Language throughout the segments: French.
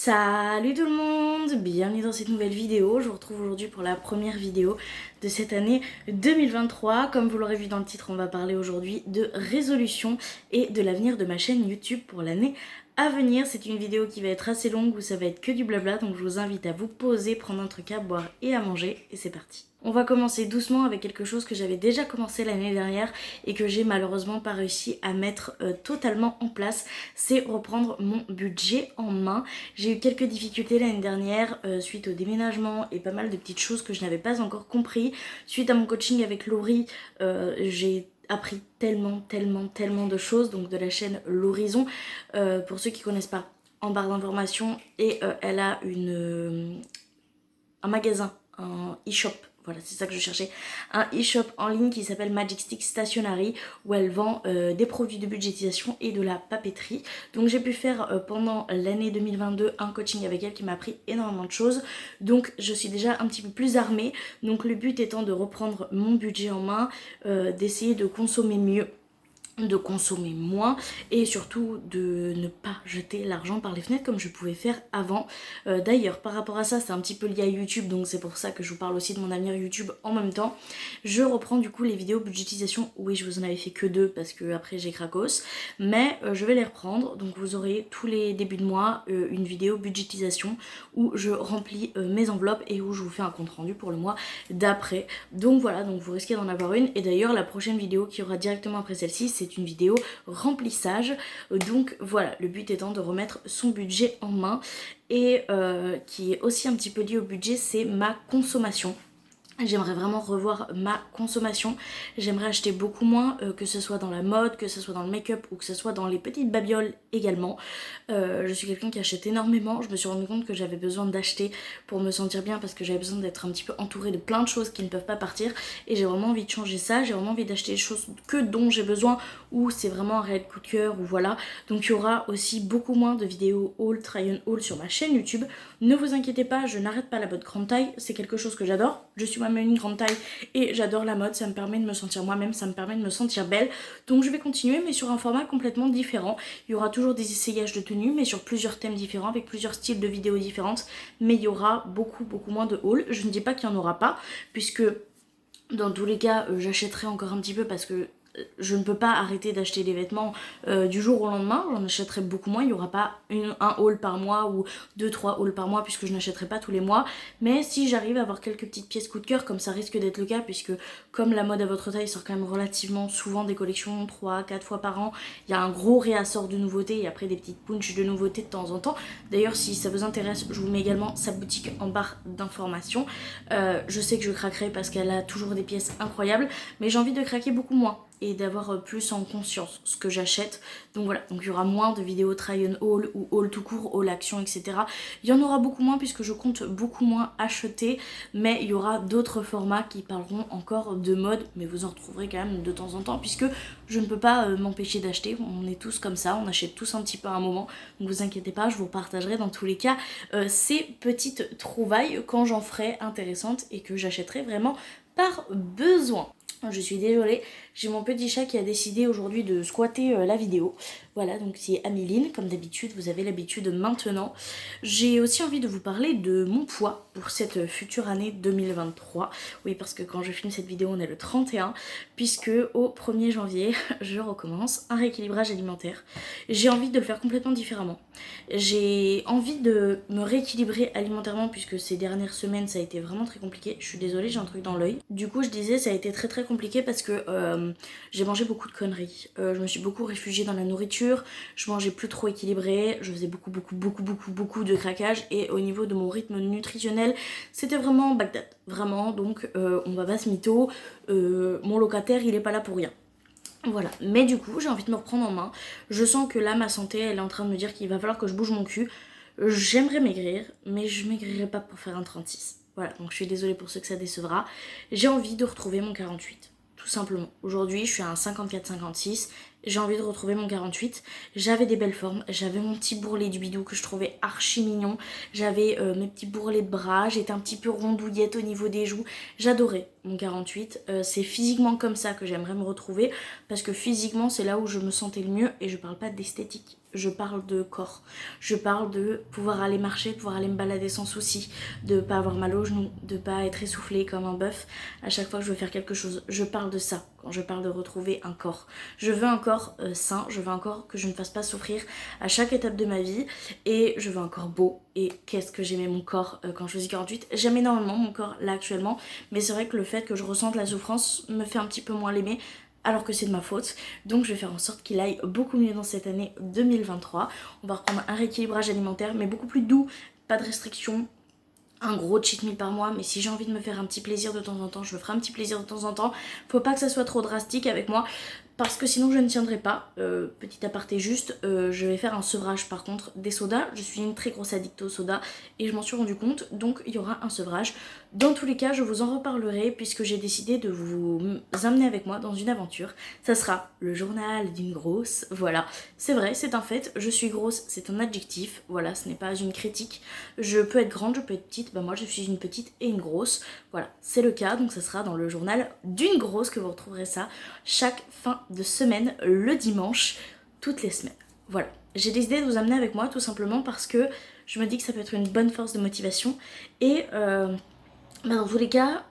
Salut tout le monde, bienvenue dans cette nouvelle vidéo. Je vous retrouve aujourd'hui pour la première vidéo de cette année 2023. Comme vous l'aurez vu dans le titre, on va parler aujourd'hui de résolution et de l'avenir de ma chaîne YouTube pour l'année à venir. C'est une vidéo qui va être assez longue où ça va être que du blabla, donc je vous invite à vous poser, prendre un truc à boire et à manger et c'est parti. On va commencer doucement avec quelque chose que j'avais déjà commencé l'année dernière et que j'ai malheureusement pas réussi à mettre totalement en place, c'est reprendre mon budget en main. J'ai eu quelques difficultés l'année dernière suite au déménagement et pas mal de petites choses que je n'avais pas encore compris. Suite à mon coaching avec Laurie, j'ai appris tellement de choses, donc de la chaîne L'Horizon. Pour ceux qui connaissent pas, en barre d'informations, et elle a un magasin, un e-shop. Voilà, c'est ça que je cherchais. Un e-shop en ligne qui s'appelle Magic Stick Stationery où elle vend des produits de budgétisation et de la papeterie. Donc j'ai pu faire pendant l'année 2022 un coaching avec elle qui m'a appris énormément de choses. Donc je suis déjà un petit peu plus armée. Donc le but étant de reprendre mon budget en main, d'essayer de consommer mieux, de consommer moins et surtout de ne pas jeter l'argent par les fenêtres comme je pouvais faire avant. D'ailleurs par rapport à ça, c'est un petit peu lié à YouTube, donc c'est pour ça que je vous parle aussi de mon avenir YouTube en même temps. Je reprends du coup les vidéos budgétisation. Oui, je vous en avais fait que 2 parce que après j'ai cracos, mais je vais les reprendre. Donc vous aurez tous les débuts de mois une vidéo budgétisation où je remplis mes enveloppes et où je vous fais un compte rendu pour le mois d'après. Donc voilà, donc vous risquez d'en avoir une. Et d'ailleurs la prochaine vidéo qui aura directement après celle-ci, c'est une vidéo remplissage. Donc voilà, le but étant de remettre son budget en main et qui est aussi un petit peu lié au budget, c'est ma consommation. J'aimerais vraiment revoir ma consommation, j'aimerais acheter beaucoup moins, que ce soit dans la mode, que ce soit dans le make-up ou que ce soit dans les petites babioles également. Je suis quelqu'un qui achète énormément, je me suis rendu compte que j'avais besoin d'acheter pour me sentir bien parce que j'avais besoin d'être un petit peu entourée de plein de choses qui ne peuvent pas partir et j'ai vraiment envie de changer ça, j'ai vraiment envie d'acheter des choses dont j'ai besoin ou c'est vraiment un réel coup de cœur ou voilà. Donc il y aura aussi beaucoup moins de vidéos haul, try on haul sur ma chaîne YouTube. Ne vous inquiétez pas, je n'arrête pas la mode grande taille, c'est quelque chose que j'adore. Je suis moi-même une grande taille et j'adore la mode, ça me permet de me sentir moi-même, ça me permet de me sentir belle. Donc je vais continuer mais sur un format complètement différent. Il y aura toujours des essayages de tenues mais sur plusieurs thèmes différents, avec plusieurs styles de vidéos différentes. Mais il y aura beaucoup moins de haul. Je ne dis pas qu'il n'y en aura pas, puisque dans tous les cas j'achèterai encore un petit peu parce que je ne peux pas arrêter d'acheter des vêtements du jour au lendemain, j'en achèterai beaucoup moins, il n'y aura pas un haul par mois ou 2-3 hauls par mois puisque je n'achèterai pas tous les mois, mais si j'arrive à avoir quelques petites pièces coup de cœur, comme ça risque d'être le cas puisque comme la mode à votre taille sort quand même relativement souvent des collections 3-4 fois par an, il y a un gros réassort de nouveautés et après des petites punches de nouveautés de temps en temps. D'ailleurs si ça vous intéresse, je vous mets également sa boutique en barre d'informations. Je sais que je craquerai parce qu'elle a toujours des pièces incroyables, mais j'ai envie de craquer beaucoup moins et d'avoir plus en conscience ce que j'achète. Donc voilà, donc il y aura moins de vidéos try on haul ou haul tout court, haul action, etc. Il y en aura beaucoup moins puisque je compte beaucoup moins acheter, mais il y aura d'autres formats qui parleront encore de mode, mais vous en retrouverez quand même de temps en temps puisque je ne peux pas m'empêcher d'acheter. On est tous comme ça, on achète tous un petit peu à un moment, donc vous inquiétez pas, je vous partagerai dans tous les cas ces petites trouvailles quand j'en ferai intéressantes et que j'achèterai vraiment par besoin. Je suis désolée, j'ai mon petit chat qui a décidé aujourd'hui de squatter la vidéo. Voilà, donc c'est Améline, comme d'habitude, vous avez l'habitude maintenant. J'ai aussi envie de vous parler de mon poids pour cette future année 2023. Oui, parce que quand je filme cette vidéo, on est le 31, puisque au 1er janvier, je recommence un rééquilibrage alimentaire. J'ai envie de le faire complètement différemment. J'ai envie de me rééquilibrer alimentairement, puisque ces dernières semaines, ça a été vraiment très compliqué. Je suis désolée, j'ai un truc dans l'œil. Du coup, je disais, ça a été très compliqué parce que j'ai mangé beaucoup de conneries. Je me suis beaucoup réfugiée dans la nourriture, je mangeais plus trop équilibré, je faisais beaucoup de craquage et au niveau de mon rythme nutritionnel, c'était vraiment Bagdad. Vraiment, donc on va pas se mytho, mon locataire il est pas là pour rien. Voilà, mais du coup j'ai envie de me reprendre en main. Je sens que là ma santé elle est en train de me dire qu'il va falloir que je bouge mon cul. J'aimerais maigrir, mais je maigrirai pas pour faire un 36. Voilà, donc je suis désolée pour ceux que ça décevra. J'ai envie de retrouver mon 48, tout simplement. Aujourd'hui, je suis à un 54-56 j'ai envie de retrouver mon 48. J'avais des belles formes, j'avais mon petit bourrelet du bidou que je trouvais archi mignon, j'avais mes petits bourrelets de bras, j'étais un petit peu rondouillette au niveau des joues, j'adorais mon 48. C'est physiquement comme ça que j'aimerais me retrouver, parce que physiquement c'est là où je me sentais le mieux, et je parle pas d'esthétique, je parle de corps, je parle de pouvoir aller marcher, pouvoir aller me balader sans souci, de pas avoir mal aux genoux, de pas être essoufflée comme un bœuf à chaque fois que je veux faire quelque chose. Je parle de ça quand je parle de retrouver un corps. Je veux un corps sain, je veux un corps que je ne fasse pas souffrir à chaque étape de ma vie, et je veux un corps beau. Et qu'est-ce que j'aimais mon corps quand je faisais 48. J'aime énormément mon corps là actuellement, mais c'est vrai que le fait que je ressente la souffrance me fait un petit peu moins l'aimer, alors que c'est de ma faute. Donc je vais faire en sorte qu'il aille beaucoup mieux dans cette année 2023. On va reprendre un rééquilibrage alimentaire, mais beaucoup plus doux, pas de restrictions, un gros cheat meal par mois, mais si j'ai envie de me faire un petit plaisir de temps en temps, je me ferai un petit plaisir de temps en temps. Faut pas que ça soit trop drastique avec moi, parce que sinon je ne tiendrai pas. Petit aparté juste, je vais faire un sevrage par contre des sodas. Je suis une très grosse addict aux sodas et je m'en suis rendu compte, donc il y aura un sevrage. Dans tous les cas, je vous en reparlerai puisque j'ai décidé de vous amener avec moi dans une aventure. Ça sera le journal d'une grosse, voilà. C'est vrai, c'est un fait, je suis grosse, c'est un adjectif, voilà, ce n'est pas une critique. Je peux être grande, je peux être petite, bah moi je suis une petite et une grosse, voilà, c'est le cas, donc ça sera dans le journal d'une grosse que vous retrouverez ça chaque fin de semaine, le dimanche, toutes les semaines. Voilà, j'ai décidé de vous amener avec moi tout simplement parce que je me dis que ça peut être une bonne force de motivation et dans tous les cas,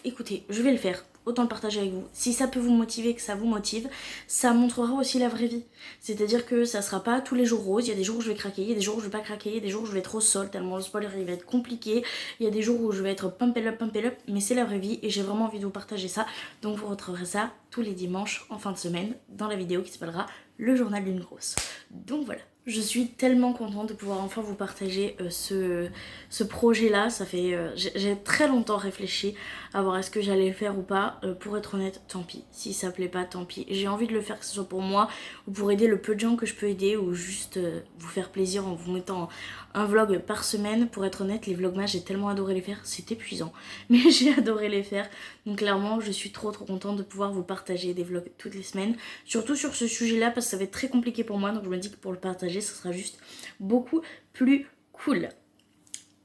écoutez, je vais le faire. Autant le partager avec vous. Si ça peut vous motiver, que ça vous motive, ça montrera aussi la vraie vie. C'est-à-dire que ça sera pas tous les jours rose. Il y a des jours où je vais craquer, il y a des jours où je vais pas craquer, il y a des jours où je vais être au sol tellement le spoiler il va être compliqué. Il y a des jours où je vais être pump it up, mais c'est la vraie vie et j'ai vraiment envie de vous partager ça. Donc vous retrouverez ça tous les dimanches en fin de semaine dans la vidéo qui s'appellera Le journal d'une grosse. Donc voilà. Je suis tellement contente de pouvoir enfin vous partager ce projet-là. Ça fait, j'ai très longtemps réfléchi à voir est-ce que j'allais le faire ou pas. Pour être honnête, tant pis. Si ça plaît pas, tant pis. J'ai envie de le faire, que ce soit pour moi ou pour aider le peu de gens que je peux aider, ou juste vous faire plaisir en vous mettant un vlog par semaine. Pour être honnête, les vlogmas, j'ai tellement adoré les faire. C'est épuisant, mais j'ai adoré les faire. Donc clairement, je suis trop contente de pouvoir vous partager des vlogs toutes les semaines. Surtout sur ce sujet-là, parce que ça va être très compliqué pour moi. Donc je me dis que pour le partager, ce sera juste beaucoup plus cool.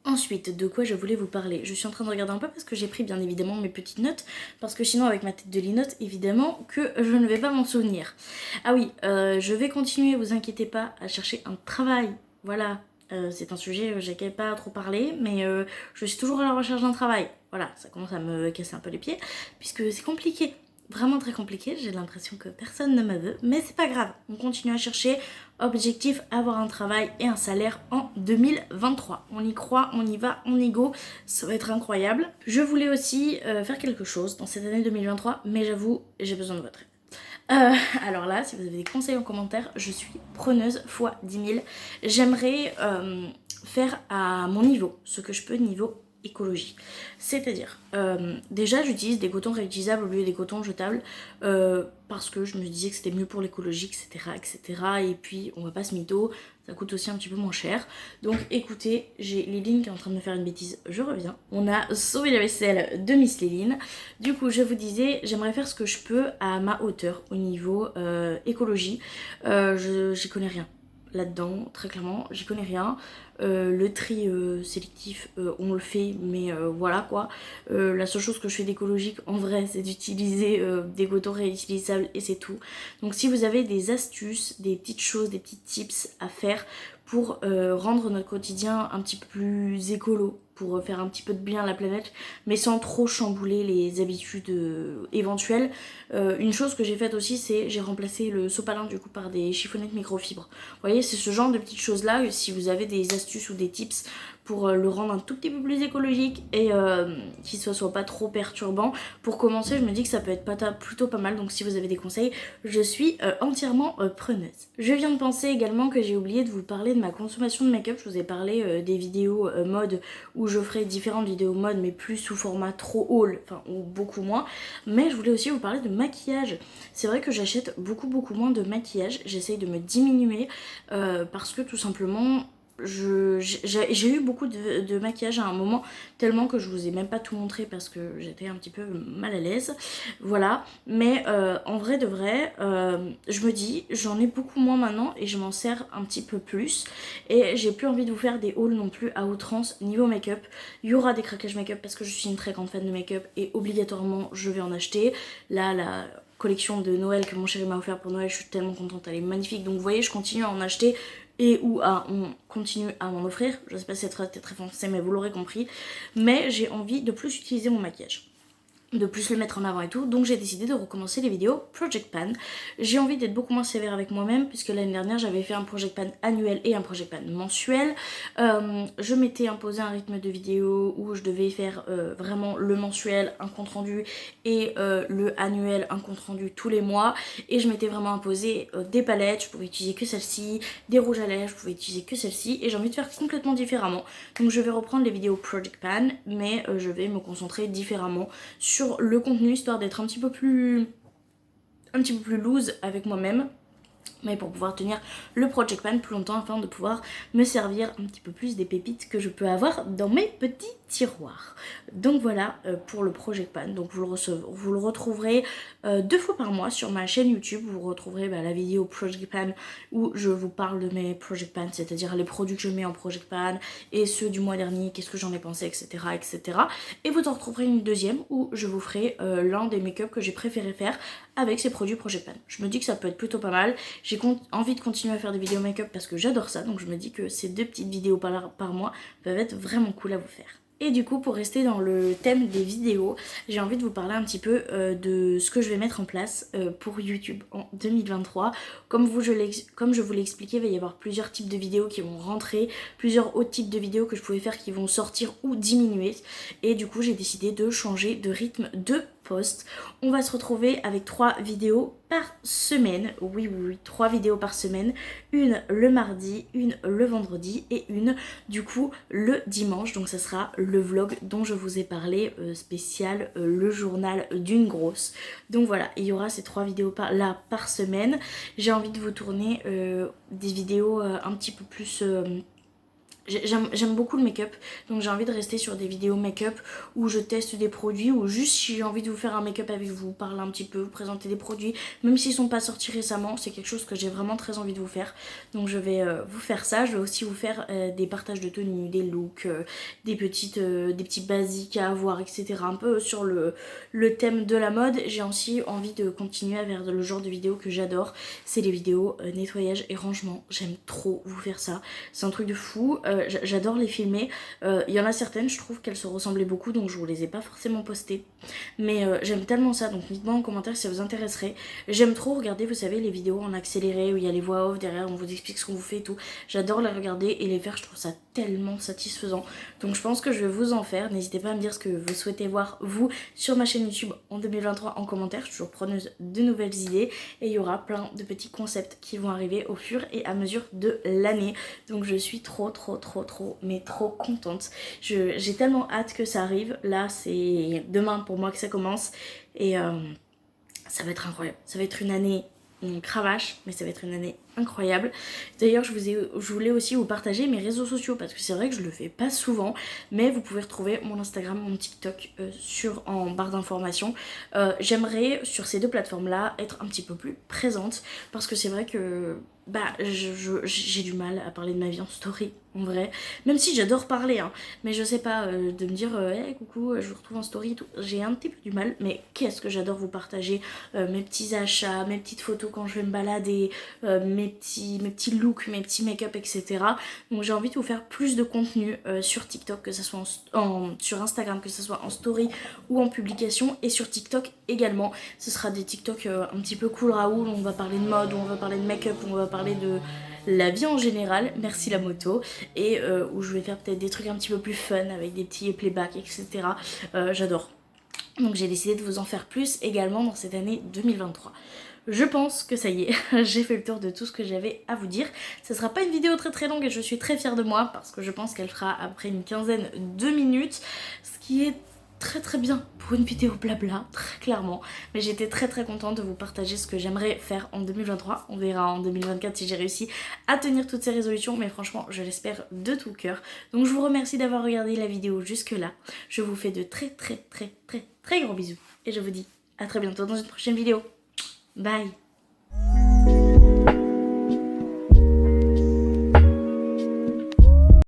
Ensuite, de quoi je voulais vous parler? Je suis en train de regarder un peu parce que j'ai pris bien évidemment mes petites notes, parce que sinon avec ma tête de linotte, évidemment que je ne vais pas m'en souvenir. Ah oui, je vais continuer, vous inquiétez pas, à chercher un travail. Voilà, c'est un sujet j'ai pas trop parlé, mais je suis toujours à la recherche d'un travail. Voilà, ça commence à me casser un peu les pieds, puisque c'est compliqué. Vraiment très compliqué, j'ai l'impression que personne ne me veut, mais c'est pas grave, on continue à chercher. Objectif, avoir un travail et un salaire en 2023. On y croit, on y va, on y go, ça va être incroyable. Je voulais aussi faire quelque chose dans cette année 2023, mais j'avoue, j'ai besoin de votre aide. Alors là, si vous avez des conseils en commentaire, je suis preneuse fois 10 000. J'aimerais faire à mon niveau, ce que je peux niveau écologie. C'est-à-dire, déjà j'utilise des cotons réutilisables au lieu des cotons jetables parce que je me disais que c'était mieux pour l'écologie, etc. Et puis on va pas se mytho, ça coûte aussi un petit peu moins cher. Donc écoutez, j'ai Liline qui est en train de me faire une bêtise, je reviens. On a sauvé la vaisselle de Miss Liline. Du coup, je vous disais, j'aimerais faire ce que je peux à ma hauteur au niveau écologie. J'y connais rien là-dedans, très clairement, j'y connais rien. Le tri sélectif, on le fait, mais voilà quoi. La seule chose que je fais d'écologique en vrai, c'est d'utiliser des cotons réutilisables et c'est tout. Donc si vous avez des astuces, des petites choses, des petits tips à faire pour rendre notre quotidien un petit peu plus écolo, pour faire un petit peu de bien à la planète, mais sans trop chambouler les habitudes éventuelles. Une chose que j'ai faite aussi, c'est j'ai remplacé le sopalin du coup par des chiffonnettes microfibres. Vous voyez, c'est ce genre de petites choses là, si vous avez des astuces ou des tips pour le rendre un tout petit peu plus écologique et qu'il ne soit pas trop perturbant. Pour commencer, je me dis que ça peut être plutôt pas mal, donc si vous avez des conseils, je suis entièrement preneuse. Je viens de penser également que j'ai oublié de vous parler de ma consommation de make-up. Je vous ai parlé des vidéos mode où je ferai différentes vidéos mode, mais plus sous format trop haul, enfin ou beaucoup moins. Mais je voulais aussi vous parler de maquillage. C'est vrai que j'achète beaucoup moins de maquillage, j'essaye de me diminuer parce que tout simplement j'ai eu beaucoup de maquillage à un moment, tellement que je vous ai même pas tout montré parce que j'étais un petit peu mal à l'aise, voilà. Mais en vrai de vrai, je me dis j'en ai beaucoup moins maintenant et je m'en sers un petit peu plus, et j'ai plus envie de vous faire des hauls non plus à outrance niveau make-up. Il y aura des craquages make-up parce que je suis une très grande fan de make-up et obligatoirement je vais en acheter. Là la collection de Noël que mon chéri m'a offert pour Noël, je suis tellement contente, elle est magnifique, donc vous voyez je continue à en acheter et ou on continue à m'en offrir. Je sais pas si cette phrase était très foncée mais vous l'aurez compris. Mais j'ai envie de plus utiliser mon maquillage, de plus le mettre en avant et tout, donc j'ai décidé de recommencer les vidéos Project Pan. J'ai envie d'être beaucoup moins sévère avec moi-même puisque l'année dernière j'avais fait un Project Pan annuel et un Project Pan mensuel. Je m'étais imposé un rythme de vidéo où je devais faire vraiment le mensuel, un compte rendu, et le annuel, un compte rendu tous les mois, et je m'étais vraiment imposé des palettes, je pouvais utiliser que celle-ci, des rouges à lèvres, je pouvais utiliser que celle-ci, et j'ai envie de faire complètement différemment. Donc je vais reprendre les vidéos Project Pan, mais je vais me concentrer différemment sur le contenu, histoire d'être un petit peu plus loose avec moi-même, mais pour pouvoir tenir le Project Pan plus longtemps, afin de pouvoir me servir un petit peu plus des pépites que je peux avoir dans mes petits tiroirs. Donc voilà pour le Project Pan. Donc vous le retrouverez 2 fois par mois sur ma chaîne YouTube. Vous retrouverez la vidéo Project Pan où je vous parle de mes Project Pan, c'est-à-dire les produits que je mets en Project Pan et ceux du mois dernier, qu'est-ce que j'en ai pensé, etc., etc. Et vous en retrouverez une deuxième où je vous ferai l'un des make-up que j'ai préféré faire avec ces produits Project Pan. Je me dis que ça peut être plutôt pas mal. J'ai envie de continuer à faire des vidéos make-up parce que j'adore ça, donc je me dis que ces 2 petites vidéos par mois peuvent être vraiment cool à vous faire. Et du coup, pour rester dans le thème des vidéos, j'ai envie de vous parler un petit peu de ce que je vais mettre en place pour YouTube en 2023. Comme je vous l'ai expliqué, il va y avoir plusieurs types de vidéos qui vont rentrer, plusieurs autres types de vidéos que je pouvais faire qui vont sortir ou diminuer. Et du coup, j'ai décidé de changer de rythme de post. On va se retrouver avec 3 vidéos par semaine. Oui, 3 vidéos par semaine. Une le mardi, une le vendredi et une du coup le dimanche. Donc ça sera le vlog dont je vous ai parlé, spécial le journal d'une grosse. Donc voilà, il y aura ces 3 vidéos par semaine. J'ai envie de vous tourner des vidéos un petit peu plus... J'aime beaucoup le make-up, donc j'ai envie de rester sur des vidéos make-up où je teste des produits, ou juste si j'ai envie de vous faire un make-up avec vous, parler un petit peu, vous présenter des produits, même s'ils sont pas sortis récemment, c'est quelque chose que j'ai vraiment très envie de vous faire. Donc je vais vous faire ça. Je vais aussi vous faire des partages de tenues, des looks, des petits basiques à avoir, etc. Un peu sur le thème de la mode. J'ai aussi envie de continuer vers le genre de vidéos que j'adore, c'est les vidéos nettoyage et rangement. J'aime trop vous faire ça, c'est un truc de fou. J'adore les filmer. Il y en a certaines, je trouve qu'elles se ressemblaient beaucoup, donc je vous les ai pas forcément postées. Mais j'aime tellement ça, donc dites-moi en commentaire si ça vous intéresserait. J'aime trop regarder, vous savez, les vidéos en accéléré où il y a les voix off derrière, on vous explique ce qu'on vous fait et tout. J'adore les regarder et les faire, je trouve ça tellement satisfaisant. Donc je pense que je vais vous en faire. N'hésitez pas à me dire ce que vous souhaitez voir, vous, sur ma chaîne YouTube en 2023 en commentaire. Je suis toujours preneuse de nouvelles idées et il y aura plein de petits concepts qui vont arriver au fur et à mesure de l'année. Donc je suis trop contente. J'ai tellement hâte que ça arrive. Là, c'est demain pour moi que ça commence et ça va être incroyable. Ça va être une année cravache, mais ça va être une année incroyable. D'ailleurs, je voulais aussi vous partager mes réseaux sociaux parce que c'est vrai que je le fais pas souvent, mais vous pouvez retrouver mon Instagram, mon TikTok en barre d'informations. J'aimerais sur ces 2 plateformes là être un petit peu plus présente parce que c'est vrai que j'ai du mal à parler de ma vie en story, en vrai, même si j'adore parler, hein, mais je sais pas, de me dire hey, coucou, je vous retrouve en story et tout, j'ai un petit peu du mal, mais qu'est-ce que j'adore vous partager mes petits achats, mes petites photos quand je vais me balader, mes petits looks, mes petits make-up, etc. Donc j'ai envie de vous faire plus de contenu sur TikTok, que ce soit sur Instagram, que ce soit en story ou en publication, et sur TikTok également. Ce sera des TikTok un petit peu cool Raoul, où on va parler de mode, où on va parler de make-up, où on va parler de la vie en général, merci la moto, et où je vais faire peut-être des trucs un petit peu plus fun avec des petits playbacks, etc. J'adore. Donc j'ai décidé de vous en faire plus également dans cette année 2023. Je pense que ça y est, j'ai fait le tour de tout ce que j'avais à vous dire. Ce sera pas une vidéo très longue et je suis très fière de moi parce que je pense qu'elle fera après une quinzaine de minutes, ce qui est très bien pour une vidéo blabla, très clairement. Mais j'étais très contente de vous partager ce que j'aimerais faire en 2023. On verra en 2024 si j'ai réussi à tenir toutes ces résolutions, mais franchement je l'espère de tout cœur. Donc je vous remercie d'avoir regardé la vidéo jusque là. Je vous fais de très gros bisous et je vous dis à très bientôt dans une prochaine vidéo. Bye.